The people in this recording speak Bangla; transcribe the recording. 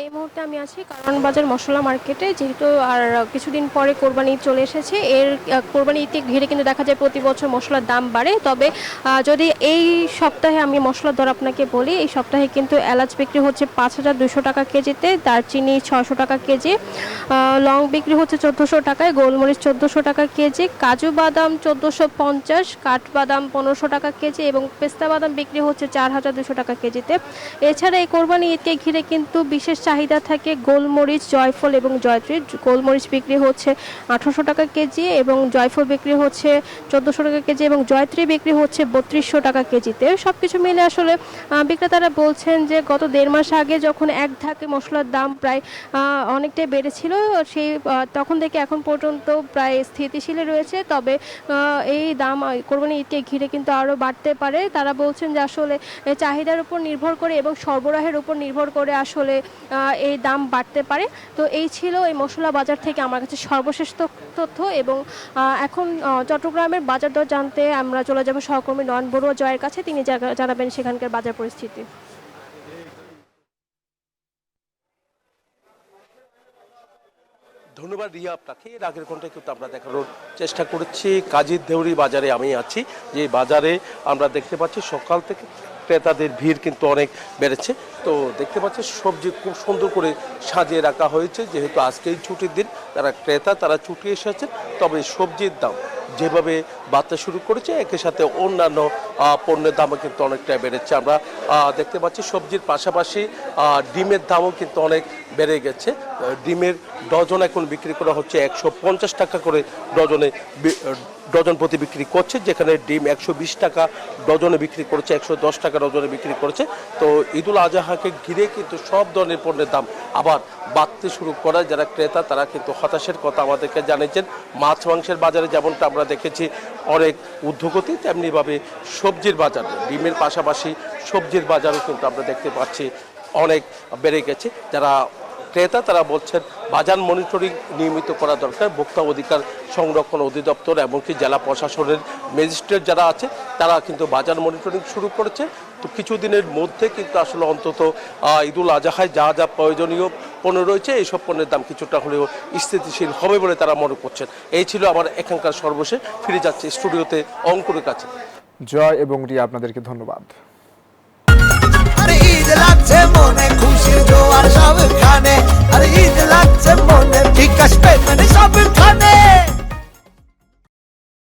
এই মুহূর্তে আমি আছি কারওয়ান বাজার মশলা মার্কেটে, যেহেতু আর কিছুদিন পরে কোরবানি ঈদ চলে এসেছে। কোরবানি ঈদকে ঘিরে কিন্তু দেখা যায় প্রতি বছর মশলার দাম বাড়ে। তবে যদি এই সপ্তাহে আমি মশলার দর আপনাকে বলি, এই সপ্তাহে কিন্তু এলাচ বিক্রি হচ্ছে 5,200 টাকা কেজিতে, দারচিনি 600 টাকা কেজি, লং বিক্রি হচ্ছে 1,400 টাকায়, গোলমরিচ 1,400 টাকা কেজি, কাজু বাদাম 1,450, কাঠবাদাম 1,500 টাকা কেজি এবং পেস্তা বাদাম বিক্রি হচ্ছে 4,200 টাকা কেজিতে। এছাড়া এই কোরবানি ঈদকে ঘিরে কিন্তু বিশেষ চাহিদা থাকে গোলমরিচ, জয়ফল এবং জয়ত্রী। গোলমরিচ বিক্রি হচ্ছে 1,800 টাকা কেজি এবং জয়ফল বিক্রি হচ্ছে 1,400 টাকা কেজি এবং জয়ত্রী বিক্রি হচ্ছে 3,200 টাকা কেজিতে। সব কিছু মিলে আসলে বিক্রেতারা বলছেন যে গত 1.5 মাস আগে যখন এক ধাকে মশলার দাম প্রায় অনেকটাই বেড়েছিল, সেই তখন থেকে এখন পর্যন্ত প্রায় স্থিতিশীল রয়েছে। তবে এই দাম কোরবানি ঈদকে ঘিরে কিন্তু আরও বাড়তে পারে। তারা বলছেন যে আসলে চাহিদার উপর নির্ভর করে এবং সরবরাহের উপর নির্ভর করে আসলে এই দাম বাড়তে পারে। তো এই ছিল এই মশলা বাজার থেকে আমার কাছে সর্বশেষ তথ্য। এবং এখন চট্টগ্রামের বাজার দর জানতে আমরা চলে যাব সহকর্মী নয়ন বড়ুয়া জয়ের কাছে। তিনি জানাবেন সেখানকার বাজার পরিস্থিতি। ধন্যবাদ রিয়া আপনাকে। এর আগের ঘন্টায় কিন্তু আমরা দেখানোর চেষ্টা করেছি কাজীর দেউরি বাজারে আমি আছি, যে বাজারে আমরা দেখতে পাচ্ছি সকাল থেকে ক্রেতাদের ভিড় কিন্তু অনেক বেড়েছে। তো দেখতে পাচ্ছি সবজি খুব সুন্দর করে সাজিয়ে রাখা হয়েছে, যেহেতু আজকেই ছুটির দিন, যারা ক্রেতা তারা ছুটি এসেছেন। তবে সবজির দাম যেভাবে বাড়তে শুরু করেছে, একের সাথে অন্যান্য পণ্যের দামও কিন্তু অনেকটা বেড়েছে। আমরা দেখতে পাচ্ছি সবজির পাশাপাশি ডিমের দামও কিন্তু অনেক বেড়ে গেছে। ডিমের ডজন এখন বিক্রি করা হচ্ছে 150 টাকা করে ডজন প্রতি বিক্রি করছে, যেখানে ডিম 120 টাকা ডজনে বিক্রি করছে, 110 টাকা ডজনে বিক্রি করছে। তো ঈদুল আজহাকে ঘিরে কিন্তু সব ধরনের পণ্যের দাম আবার বাড়তে শুরু করায় যারা ক্রেতা তারা কিন্তু হতাশের কথা আমাদেরকে জানিয়েছেন। মাছ মাংসের বাজারে যেমনটা আমরা দেখেছি অনেক ঊর্ধ্বগতি, তেমনিভাবে সবজির বাজারে ডিমের পাশাপাশি সবজির বাজারও কিন্তু আমরা দেখতে পাচ্ছি অনেক বেড়ে গেছে। যারা ক্রেতা তারা বলছেন বাজার মনিটরিং নিয়মিত করা দরকার। ভোক্তা অধিকার সংরক্ষণ অধিদপ্তর এমনকি জেলা প্রশাসনের ম্যাজিস্ট্রেট যারা আছে তারা কিন্তু বাজার মনিটরিং শুরু করেছে। তো কিছুদিনের মধ্যে কিন্তু আসলে অন্তত ঈদুল আজহায় যা যা প্রয়োজনীয় পণ্য রয়েছে এইসব পণ্যের দাম কিছুটা হলেও স্থিতিশীল হবে বলে তারা মনে করছেন। এই ছিল আমার এখানকার সর্বশেষ। ফিরে যাচ্ছে স্টুডিওতে অঙ্কুরের কাছে। জয় এবং রিয়া, আপনাদেরকে ধন্যবাদ। ঈদ লাগছে মনে, খুশির জোয়ার সবখানে, আর ঈদ লাগছে মনে, বিকাশ পেমেন্ট সবখানে।